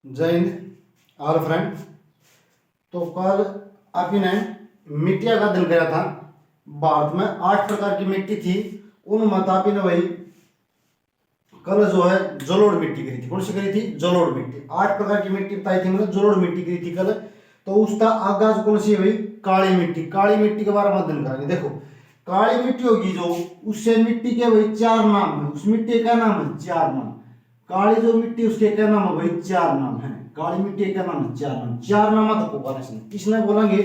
जय Hind all friend. तो कल आप ने मिट्टिया का दिन गया था। भारत में 8 प्रकार की मिट्टी थी। उनमें आप ने वही कल जो है जलोढ़ मिट्टी करी थी। कौन सी करी थी? जलोढ़ मिट्टी। 8 प्रकार की मिट्टी बताई थी मैंने, जलोढ़ मिट्टी करी थी कल। तो उसका आगाज कौन सी है भाई? काली मिट्टी। काली मिट्टी के बारे में अध्ययन करेंगे। देखो, काली मिट्टी होगी जो, उससे मिट्टी के वही 4 नाम है। उस मिट्टी का नाम है 4 नाम। काली जो मिट्टी उसके क्या नाम है भाई? 4 नाम है। काली मिट्टी का नाम है 4 नाम। 4 नाम तो पुकारा इसने बोलेंगे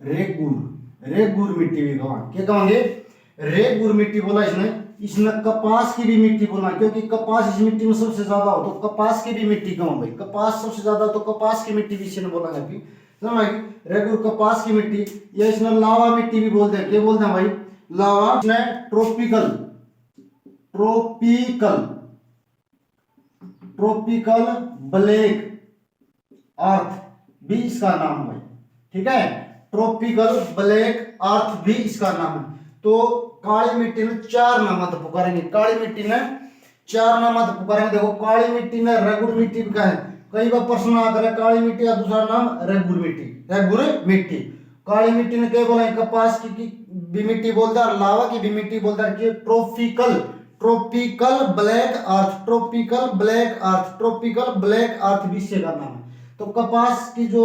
रेगुर मिट्टी भी कहा। क्या कहेंगे? रेगुर मिट्टी बोला इसने। इसने कपास की भी मिट्टी बोला, क्योंकि कपास इस मिट्टी में सबसे ज्यादा हो, तो कपास की भी मिट्टी कहाँ भाई? कपास सबसे ज्यादा, तो कपास की मिट्टी भी इसने बोला है। समझ रेगुर कपास की मिट्टी। या इसने लावा मिट्टी भी बोलते हैं। क्या बोलते हैं भाई? लावा। इसने ट्रॉपिकल ट्रॉपिकल ट्रॉपिकल ब्लैक अर्थ भी इसका नाम है। ठीक है, ट्रॉपिकल ब्लैक अर्थ भी इसका नाम है। तो काली मिट्टी ने 4 नाम तो पुकारेंगे। काली मिट्टी ने 4 नाम तो पुकारेंगे। देखो, काली मिट्टी ने रेगुर मिट्टी का है। कई बार प्रश्न आता है काली मिट्टी का दूसरा नाम रेगुर मिट्टी। रेगुर मिट्टी काली मिट्टी ने क्या बोला? कपास की भी मिट्टी बोलता है, लावा की भी मिट्टी बोलता है। ट्रॉपिकल ट्रॉपिकल ब्लैक अर्थ ट्रॉपिकल ब्लैक अर्थ ट्रॉपिकल ब्लैक अर्थ भी इसका नाम है। तो कपास की जो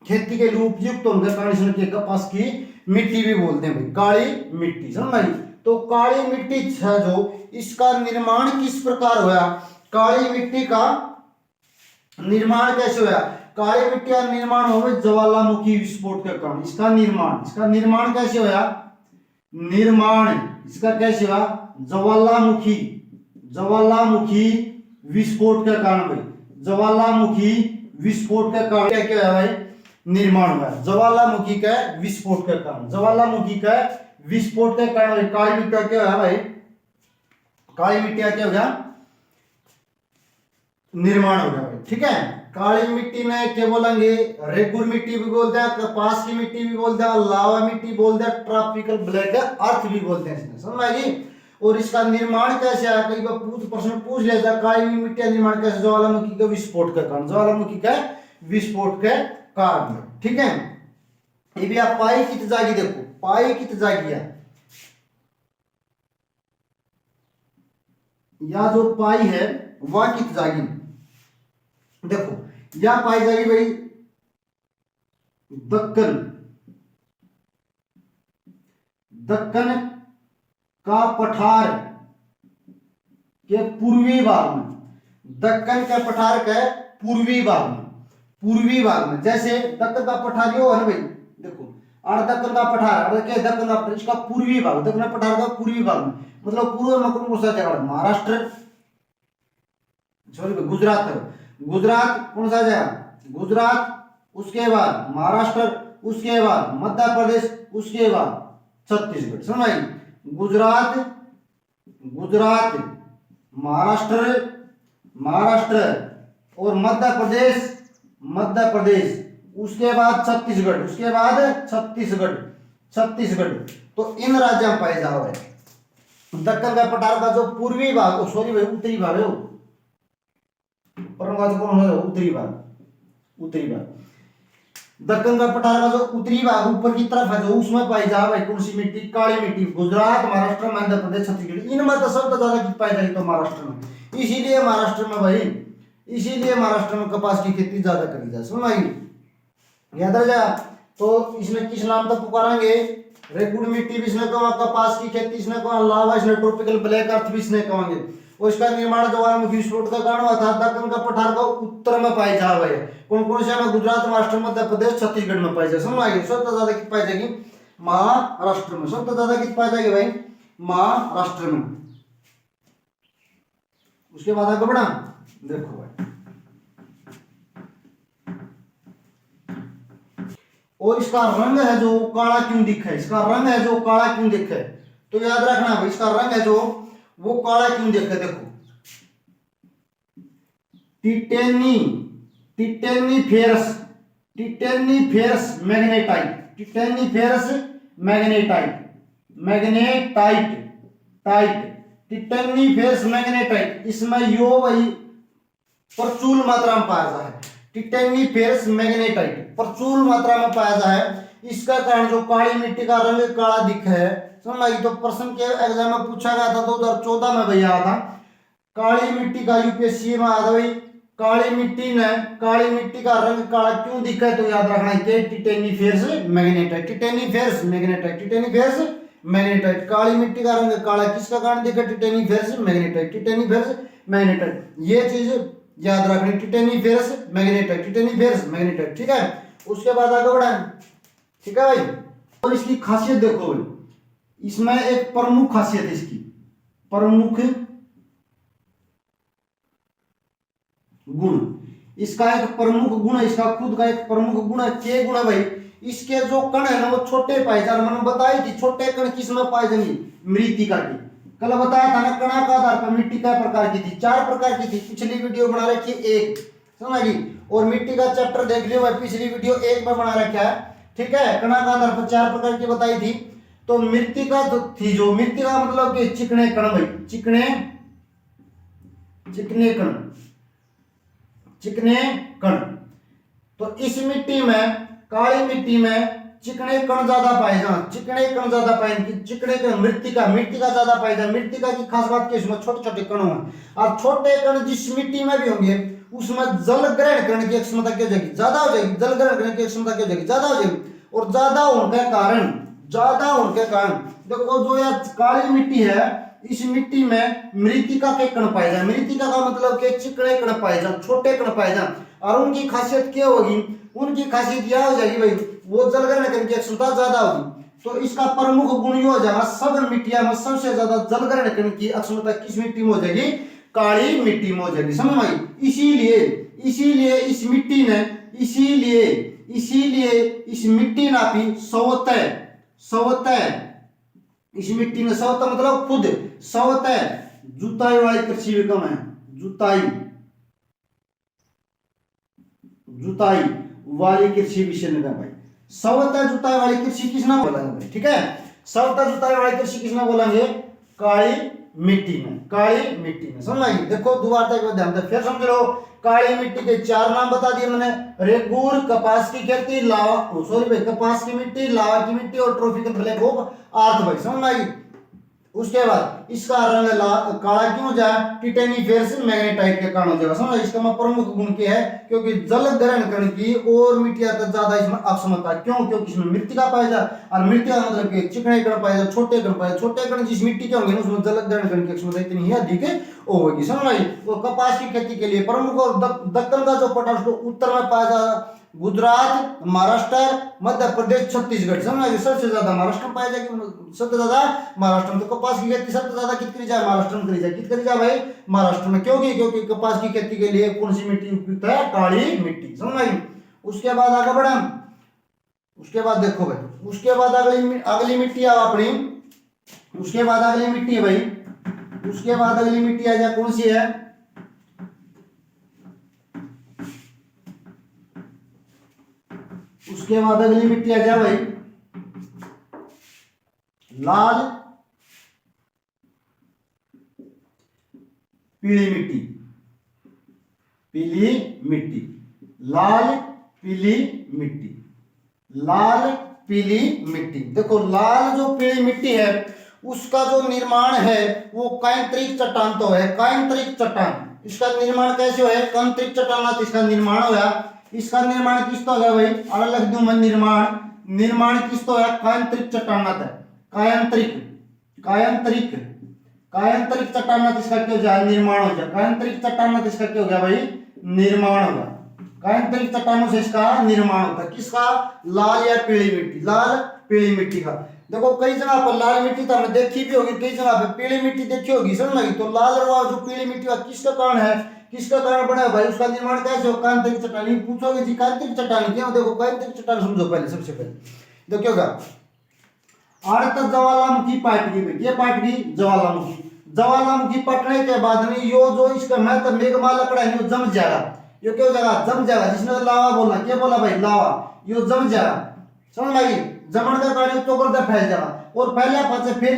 खेती के लिए उपयुक्त होंगे कंडीशन के, कपास की मिट्टी भी बोलते हैं भाई काली मिट्टी। समझ आई? तो काली मिट्टी है जो, इसका निर्माण किस प्रकार हुआ? काली मिट्टी का निर्माण कैसे हुआ? काली मिट्टी का निर्माण हो ज्वालामुखी विस्फोट के कारण। इसका निर्माण कैसे हुआ? निर्माण इसका कैसे हुआ? ज्वालामुखी विस्फोट के कारण भाई। ज्वालामुखी विस्फोट के कारण क्या क्या है भाई? निर्माण हुआ। ज्वालामुखी के विस्फोट के कारण। ज्वालामुखी के विस्फोट के कारण काली मिट्टी का क्या हुआ भाई? काली मिट्टी का क्या हो गया? निर्माण हो गया भाई। ठीक है, काली मिट्टी में क्या बोलेंगे? रेगुर मिट्टी भी बोलते हैं, कपास की मिट्टी भी बोलते हैं, लावा मिट्टी बोलते हैं, ट्रॉपिकल ब्लैक अर्थ भी बोलते हैं। इसमें समझ आएगी? और इसका निर्माण कैसे है? कई बार प्रश्न पूछ लेता है काली मिट्टी का निर्माण कैसे? ज्वालामुखी के विस्फोट के कारण। ज्वालामुखी के विस्फोट के कारण। ठीक है, ये भी आप पाई कित जागी। देखो, पाई कित जागी है, या जो पाई है वह कित जागी। देखो, यह पाई जाएगी भाई दक्कन का पठार के पूर्वी भाग में। दक्कन के पठार के पूर्वी भाग में जैसे दक्कन का पठार यो है ना भाई। देखो, और दक्कन का पठार और क्या? दक्कन का पठार, इसका पूर्वी भाग, दक्कन पठार का पूर्वी भाग में, मतलब पूर्व में कौन सा जगह? महाराष्ट्र, सॉरी गुजरात कौन सा जगह? गुजरात, उसके बाद महाराष्ट्र, उसके बाद मध्य प्रदेश, उसके बाद छत्तीसगढ़। समझ आई? गुजरात महाराष्ट्र और मध्य प्रदेश, उसके बाद छत्तीसगढ़। तो इन राज्यों में पाए जाओ है। दक्कन का पठार का जो पूर्वी भाग, सॉरी भाई उत्तरी भाग है, उत्तरी भाग। दक्कन का पठार का जो उत्तरी भाग ऊपर की तरफ है जो, उसमें पाई जा भाई कौन सी मिट्टी? काली मिट्टी। गुजरात, महाराष्ट्र, मध्य प्रदेश, छत्तीसगढ़, इनमें तो सबसे ज्यादा कित पाई जाएगी? तो महाराष्ट्र में। इसीलिए महाराष्ट्र में कपास की खेती ज्यादा करी जाए। समझ आई? याद रह जा। तो इसमें किस नाम तक पुकारेंगे? रेगुर मिट्टी भी इसने कहा, कपास की खेती इसने कहा, लावा इसने, ट्रॉपिकल ब्लैक अर्थ भी इसने कहेंगे। और इसका निर्माण ज्वालामुखी विस्फोट का कारण हुआ था। दक्कन का पठार का उत्तर में पाई जा रही है। कौन से में? गुजरात, महाराष्ट्र, मध्य प्रदेश, छत्तीसगढ़ में पाई जाए। समझ आएगी? सबसे ज्यादा कित पाई जाएगी? महाराष्ट्र में। सबसे ज्यादा कित पाई जाएगी भाई? महाराष्ट्र में। उसके बाद आगे बढ़ा। देखो भाई, और इसका रंग है जो काला क्यों दिखे? तो याद रखना भाई, इसका रंग है जो वो काला क्यों दिखे? देखो, टिटेनीफेरस मैग्नेटाइट। टिटेनीफेरस मैग्नेटाइट, इसमें यो भाई प्रचुर मात्रा में पाया जाता है। टिटेनीफेरस मैग्नेटाइट प्रचुर मात्रा में पाया जाता है। इसका कारण जो काली मिट्टी का रंग काला दिख है, समझ में आई। तो प्रश्न के एग्जाम में पूछा गया था 2014 में भैया आया था। काली मिट्टी का यूपीएससी में आया था भाई, काली मिट्टी का रंग काला क्यों दिखा है, तो याद रखना है कि टिटेनीफेरस मैग्नेटाइट, टिटेनीफेरस मैग्नेटाइट, टिटेनीफेरस मैग्नेटाइट। काली मिट्टी का रंग काला किसका कारण दिखा, टिटेनीफेरस मैग्नेटाइट, टिटेनीफेरस मैग्नेटाइट। ये चीज याद रखनी, टिटेनीफेरस मैग्नेटाइट, टिटेनीफेरस मैग्नेटाइट, ठीक है। उसके बाद आगे बढ़ाएं, ठीक है भाई। और इसकी खासियत देखो भाई, इसमें एक प्रमुख खासियत है इसकी, प्रमुख गुण, इसका एक प्रमुख गुण है, इसका खुद का एक प्रमुख गुण है। क्या गुण है भाई, इसके जो कण है ना वो छोटे पाए जाते, मैंने बताई थी छोटे कण किस में पाए जाएंगे, मृतिका की। कल बताया था ना, कणा का आधार पर मिट्टी का प्रकार की थी, 4 प्रकार की थी। पिछली वीडियो बना रखी है 1, समझ गई। और मिट्टी का चैप्टर देख लियो भाई, पिछली वीडियो 1 में बना रखा है, ठीक है। कणा का आधार पर 4 प्रकार की बताई थी। तो मृतिका तो थी, जो मृतिका मतलब कि चिकने कण भाई, चिकने कण, चिकने कण। तो इस मिट्टी में, काली मिट्टी में चिकने कण ज्यादा पाए जाते, चिकने कण ज्यादा पाए, चिकने कण मृतिका ज्यादा पाए जाते। मृतिका की खास बात क्या है, इसमें छोटे छोटे कण होंगे, और छोटे कण जिस मिट्टी में भी होंगे उसमें जल ग्रहण करने की क्षमता क्या हो जाएगी, ज्यादा हो जाएगी, जल ग्रहण करने की क्षमता क्या हो जाएगी, ज्यादा हो जाएगी। और ज्यादा होने के कारण देखो जो यह काली मिट्टी है, इस मिट्टी में मृतिका के कण पाए जाए। मृतिका का मतलब कि चिकने कण पाए जाए, छोटे कण पाए जाए। और उनकी खासियत क्या होगी, उनकी खासियत यह हो जाएगी भाई, वो जल ग्रहण करने की क्षमता ज्यादा होगी। तो इसका प्रमुख गुण ये हो जाएगा, सब मिट्टियों में सबसे ज्यादा जल ग्रहण करने की क्षमता किस मिट्टी में हो जाएगी, काली मिट्टी में हो जाएगी, समझ में आई। इसीलिए इस मिट्टी ने, इसीलिए इस मिट्टी नापी सवतः, इस मिट्टी ने सवतः मतलब खुद, सवतः जुताई वाली कृषि भी कम है, जुताई वाली कृषि विषय में भाई। सवतः जुताई वाली कृषि किसने बोला भाई, ठीक है। सवतः जुताई वाली कृषि किसने बोलेंगे, काली मिट्टी में, समझ आई। देखो दोबारा तक ध्यान दे, फिर समझ लो। काली मिट्टी के 4 नाम बता दिए मैंने, रेगूर, कपास की खेती, लावा, सॉरी भाई, कपास की मिट्टी, लावा की मिट्टी और ट्रॉपिकल ब्लैक ऑफ अर्थ भाई, समझ आई। उसके बाद इसका रंग काला क्यों हो जाए, टिटेनीफेरस मैग्नेटाइट के कारण हो जाएगा, समझ। इसका प्रमुख गुण क्या है, क्योंकि जल ग्रहण करने की और मिट्टियां तक ज्यादा इसमें अक्षमता, क्यों, क्योंकि इसमें मृतिका पाया जाए। और मृतिका मतलब कि चिकने कण पाए जाए, छोटे कण पाए, छोटे कण जिस मिट्टी के होंगे उसमें जल ग्रहण करने की क्षमता इतनी ही अधिक होगी, समझ आई। वो कपास की खेती के लिए प्रमुख, और दक्कन का जो पठार उत्तर में पाया जाता, गुजरात, महाराष्ट्र, मध्य प्रदेश, छत्तीसगढ़, समझ। सबसे ज्यादा महाराष्ट्र में पाया जाएगी, सबसे ज्यादा महाराष्ट्र में। तो कपास की खेती सबसे ज्यादा कित करी जाए, महाराष्ट्र में करी जाए, कित करी जाए भाई, महाराष्ट्र में। क्योंकि कपास की खेती के लिए कौन सी मिट्टी उपयुक्त है, काली मिट्टी, समझ आई। उसके बाद आगे बढ़ा, उसके बाद देखो भाई, उसके बाद अगली मिट्टी है अपनी, उसके बाद अगली मिट्टी है भाई, उसके बाद अगली मिट्टी आ जाए, कौन सी है, उसके बाद अगली मिट्टी आ जाए भाई, लाल पीली मिट्टी, लाल पीली मिट्टी। देखो लाल जो पीली मिट्टी है उसका जो निर्माण है वो कायंत्रिक चट्टान तो है, कायंत्रिक चट्टान। इसका निर्माण कैसे है, कायंत्रिक चट्टान इसका निर्माण होया। इसका निर्माण किस तो है भाई, अलग लिख दूं मैं, निर्माण किस तो है, कायंत्रिक चट्टानात है, कायंत्रिक चट्टानात इसका क्या हो गया, निर्माण हो गया। कायंत्रिक चट्टानात इसका क्या हो गया भाई, निर्माण हो गया। कायंत्रिक चट्टानों से इसका निर्माण होता है, किसका, लाल या पीली मिट्टी का। देखो कई जगह पर लाल मिट्टी तो हमने देखी भी होगी, कई जगह पे पीली मिट्टी देखी होगी, समझ लगी। तो लाल और जो पीली मिट्टी का किसका कारण है, किसका कारण बना है भाई, उसका निर्माण कैसे हो, कायंत्रिक चट्टान। पूछोगे जी कायंत्रिक चट्टान क्या, देखो कायंत्रिक चट्टान समझो पहले, सबसे पहले देखो क्या होगा, आर्त ज्वालामुखी पाट गई, ये पाट गई ज्वालामुखी पटने के बाद में यो जो इसका मैं मेघमाला पड़ा है, यो जम जाएगा, यो क्या हो जाएगा, जम जाएगा। जिसने लावा बोला, क्या बोला भाई, लावा, यो जम जाएगा, समझ लगी। जमन का कारण तो गर्दा फैल जाएगा, और फैलने बाद फिर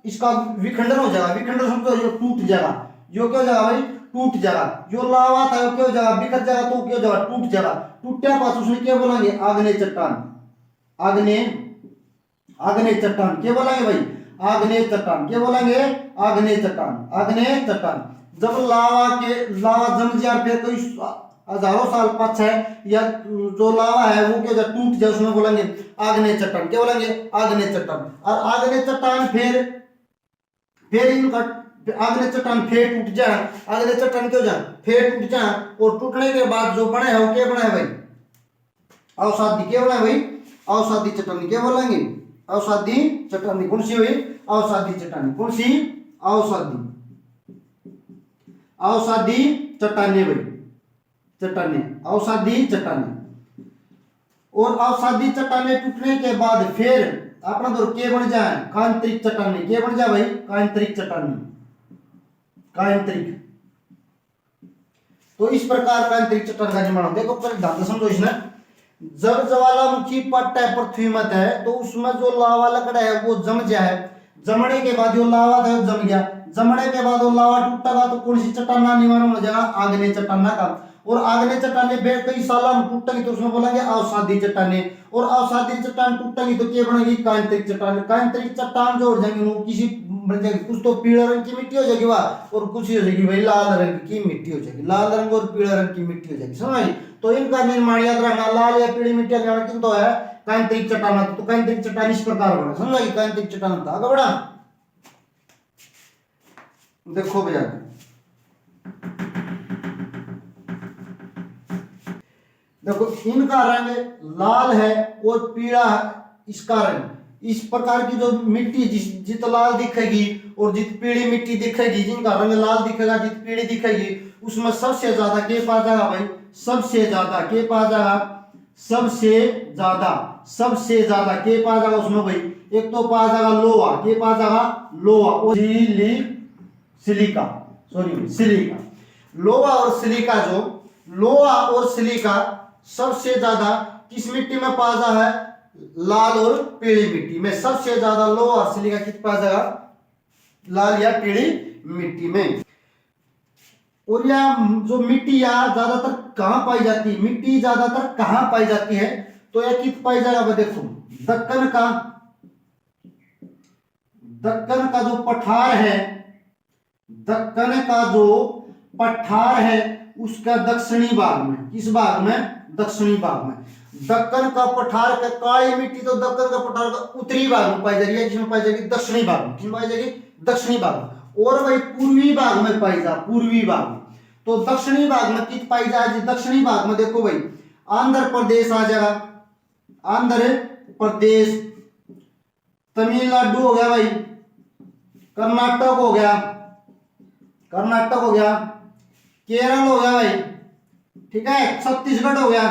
इसका विखंडन हो जाएगा, विखंडन समझो, यो टूट जाएगा, यो क्या हो जाएगा भाई, टूट जाएगा। जो लावा था वो क्या हो जाएगा, बिखर जाएगा, तो क्या हो जाएगा, टूट जाएगा। टूटने पास उसने क्या बोलेंगे, आग्नेय चट्टान। आग्नेय आग्नेय चट्टान क्या बोलेंगे भाई, आग्नेय चट्टान। क्या बोलेंगे, आग्नेय चट्टान, आग्नेय चट्टान। जब लावा जम जाए फिर कोई हजारों साल पाछे या जो लावा है वो क्या टूट जाए, उसमें बोलेंगे आग्नेय चट्टान। क्या बोलेंगे, आग्नेय चट्टान। और आग्नेय चट्टान फिर इनका आग्नेय चट्टान फिर टूट जाए, आग्नेय चट्टान क्यों जाए, फिर टूट जाए। और टूटने के बाद जो बने है वो क्या बना है भाई, अवसादी। क्या बना है भाई, अवसादी चट्टानी। क्या बोलेंगे, अवसादी चट्टानी। कौन सी हुई, अवसादी चट्टानी। कौन सी, अवसादी चट्टानी भाई, चट्टानी, अवसादी चट्टानी। और अवसादी चट्टानी टूटने के बाद फिर अपना दौर के बन जाए, कांतरिक चट्टानी। के बन जाए भाई, कांतरिक चट्टानी, कांतरिक। तो इस प्रकार कांतरिक चट्टान का निर्माण। देखो पहले ध्यान से समझो इसमें। जब ज्वालामुखी पट्ट है पृथ्वी मत है तो उसमें जो लावा लकड़ा है वो जम जाए। जमने के बाद जो लावा था वो जम गया। जमने के बाद वो लावा टूटेगा तो कौन सी चट्टान का निर्माण हो जाएगा, आग्नेय चट्टान का। और आग्नेय चट्टाने फिर कई साल में टूटेगी तो उसमें बोलेंगे अवसादी चट्टाने। और अवसादी चट्टान टूटेगी तो क्या बनेगी, कांतरिक चट्टान। कांतरिक चट्टान जो हो जाएंगे वो किसी बन जाएगी, कुछ तो पीले रंग की मिट्टी हो जाएगी वाह, और कुछ हो जाएगी भाई लाल रंग की मिट्टी हो जाएगी। लाल रंग और पीले रंग की मिट्टी हो जाएगी, समझ। तो इनका निर्माण याद रखना, लाल या पीली मिट्टी का निर्माण किन तो है, कांतरिक चट्टान। तो कांतरिक चट्टान इस प्रकार बना, समझ। कांतरिक चट्टान था आगे बढ़ा। देखो भैया, देखो इनका रंग लाल है और पीला है, इसका रंग। इस प्रकार की जो मिट्टी जित लाल दिखेगी और जित पीली मिट्टी दिखेगी, जिनका रंग लाल दिखेगा, जित पीली दिखेगी, उसमें सबसे ज्यादा के पास जाएगा भाई, सबसे ज्यादा के पास जाएगा, सबसे ज्यादा के पास जाएगा उसमें भाई। एक तो पास जाएगा लोहा, के पास जाएगा लोहा और सिलिका, सिलिका। लोहा और सिलिका, जो लोहा और सिलिका सबसे ज्यादा किस मिट्टी में पाया है, लाल और पीली मिट्टी में। सबसे ज्यादा लोहा और सिलिका किस पाया जाएगा, लाल या पीली मिट्टी में। और यह जो मिट्टी ज्यादातर कहां पाई जाती है, मिट्टी ज्यादातर कहां पाई जाती है, तो यह कित पाई जाएगा, देखो दक्कन का जो पठार है, दक्कन का जो पठार है उसका दक्षिणी भाग में, किस भाग में, दक्षिणी भाग में। दक्कन का पठार का काली मिट्टी तो दक्कन का पठार का उत्तरी भाग में पाई जा रही है, किसमें पाई जाएगी, दक्षिणी भाग में। किसमें पाई जाएगी, दक्षिणी भाग में। और भाई पूर्वी भाग में पाई जा, पूर्वी भाग में। तो दक्षिणी भाग में कित पाई जाएगी, दक्षिणी भाग में देखो भाई आंध्र प्रदेश आ जाएगा, आंध्र प्रदेश, तमिलनाडु हो गया भाई, कर्नाटक हो गया, केरल हो गया भाई, ठीक है, छत्तीसगढ़ हो गया,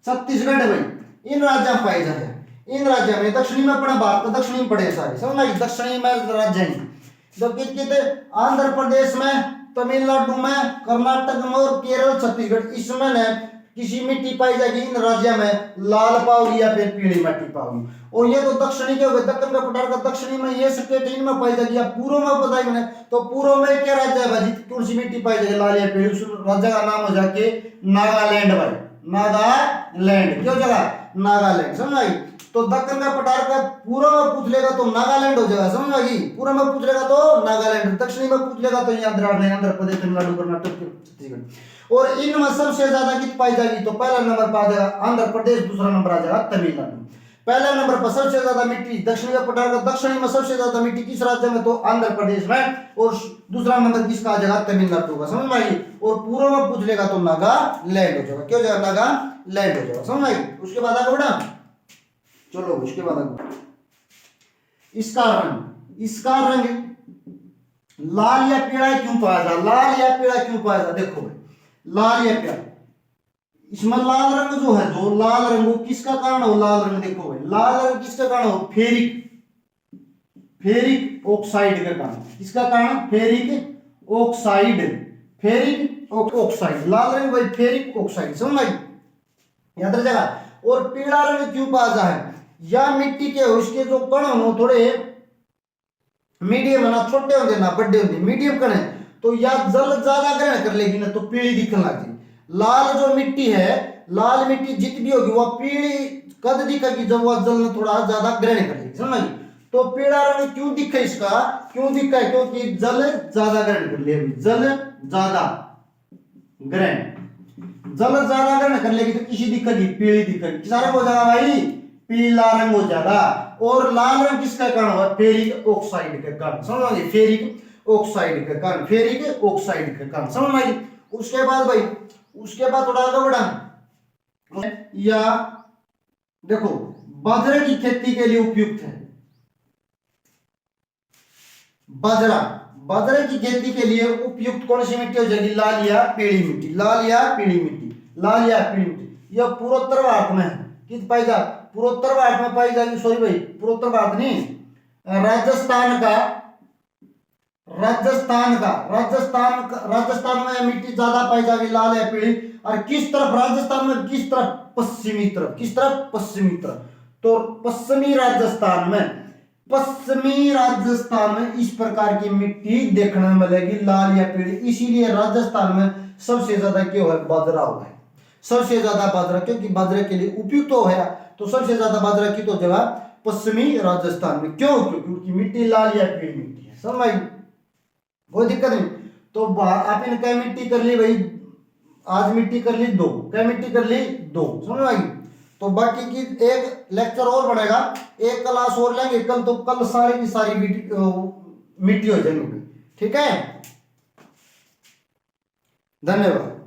छत्तीसगढ़ है भाई। इन राज्यों में पाई जाए, इन राज्यों में दक्षिणी में पड़े, भारत का दक्षिणी में पड़े सारे, समझ में, दक्षिणी में राज्य हैं। जब कितने आंध्र प्रदेश में, तमिलनाडु में, कर्नाटक में और केरल छत्तीसगढ़, इसमें न किसी मिट्टी पाई जाएगी इन राज्यों में लाल पाओगी या फिर पीली मिट्टी पाओगी। और ये तो दक्षिणी के हो गए, दक्कन का पठार का दक्षिणी में ये स्टेट इनमें पाई जाएगी। या पूर्व में बताई मैंने, तो पूर्व में क्या राज्य है भाई, कौन सी मिट्टी पाई जाएगी, लाल या पीली, उस राज्य का नाम हो जाके नागालैंड भाई, नागालैंड। क्यों जगह, नागालैंड, समझ आई। तो दक्कन का पठार का पूर्व में पूछ लेगा तो नागालैंड हो जाएगा, समझ आई। पूर्व में पूछ लेगा तो नागालैंड, दक्षिणी में पूछ लेगा तो आंध्र प्रदेश, तमिलनाडु, कर्नाटक, छत्तीसगढ़। और इनमें सबसे ज्यादा कित पाई जाएगी, तो पहला नंबर पर आ जाएगा आंध्र प्रदेश, दूसरा नंबर आ जाएगा तमिलनाडु। पहला नंबर पर सबसे ज्यादा मिट्टी दक्षिणी का पठार का, दक्षिणी में सबसे ज्यादा मिट्टी किस राज्य में, तो आंध्र प्रदेश में। और दूसरा नंबर किसका आ जाएगा, तमिलनाडु का, समझ में आई। और पूर्व में पूछ लेगा तो नागालैंड हो जाएगा, क्यों जाएगा, नागालैंड हो जाएगा, समझ में आई। उसके बाद आगे बढ़ा, चलो उसके बाद आगे। इसका रंग लाल या पीला क्यों पाया जा, लाल या पीला क्यों पाया जा, देखो भाई लाल या पीला, इसमें लाल रंग जो है, जो लाल रंग वो किसका कारण हो, लाल रंग देखो भाई, लाल रंग किसका कारण हो, फेरिक ऑक्साइड का कारण। किसका कारण, फेरिक ऑक्साइड, लाल रंग भाई फेरिक ऑक्साइड, समझ आई, याद रखेगा। और पीला रंग क्यों पाया जाए, या मिट्टी के उसके जो कण हो थोड़े मीडियम है ना, छोटे होंगे ना बड़े होंगे, मीडियम कण है, तो तो या जल ज्यादा ग्रहण कर लेगी ना तो पीली दिखने लग जाएगी। लाल जो मिट्टी है, लाल मिट्टी जितनी होगी वह पीली कद दिखेगी जब वह जल ने थोड़ा ज्यादा ग्रहण कर लेगी, समझ। तो पीला रंग क्यों दिखा इसका, क्यों दिखा है, क्योंकि जल ज्यादा ग्रहण कर लेगी, जल ज्यादा ग्रहण, जल ज्यादा ग्रहण कर लेगी तो किसी दिखेगी, पीली दिखेगी, किस रंग हो जाएगा भाई, पीला रंग हो जाएगा। और लाल रंग किसका कारण हुआ, फेरिक ऑक्साइड के कारण, समझ, फेरिक ऑक्साइड के कारण, फेरिक ऑक्साइड के कारण, समझ भाई। उसके बाद भाई, उसके बाद थोड़ा आगे बढ़ा, या देखो बाजरे की खेती के लिए उपयुक्त है, बाजरा, बाजरे की खेती के लिए उपयुक्त कौन सी मिट्टी हो जाएगी, लाल या पीली मिट्टी, लाल या पीली मिट्टी, लाल या पीली मिट्टी। यह पूर्वोत्तर भारत में है, कित पाई जा, पूर्वोत्तर भारत में पाई जाएगी, सॉरी भाई पूर्वोत्तर भारत नहीं, राजस्थान का, राजस्थान में मिट्टी ज्यादा पाई जाएगी, लाल या पीली। और किस तरफ राजस्थान में, किस तरफ, पश्चिमी तरफ, किस तरफ, पश्चिमी तरफ। तो पश्चिमी राजस्थान में, पश्चिमी राजस्थान में इस प्रकार की मिट्टी देखने में मिलेगी, लाल या पीली। इसीलिए राजस्थान में सबसे ज्यादा क्यों है, बाजरा हुआ है, सबसे ज्यादा बाजरा, क्योंकि बाजरे के लिए उपयुक्त हो गया, तो सबसे ज्यादा बाजरा की तो जगह पश्चिमी राजस्थान में। क्यों, क्योंकि मिट्टी लाल या पीली मिट्टी है, समझ भाई, कोई दिक्कत नहीं। तो आपने क्या मिट्टी कर ली भाई, आज मिट्टी कर ली दो, क्या मिट्टी कर ली दो, समझ भाई। तो बाकी की एक लेक्चर और बढ़ेगा, एक क्लास और लेंगे कल, तो कल सारी की सारी मिट्टी हो जाएगी, ठीक है। धन्यवाद।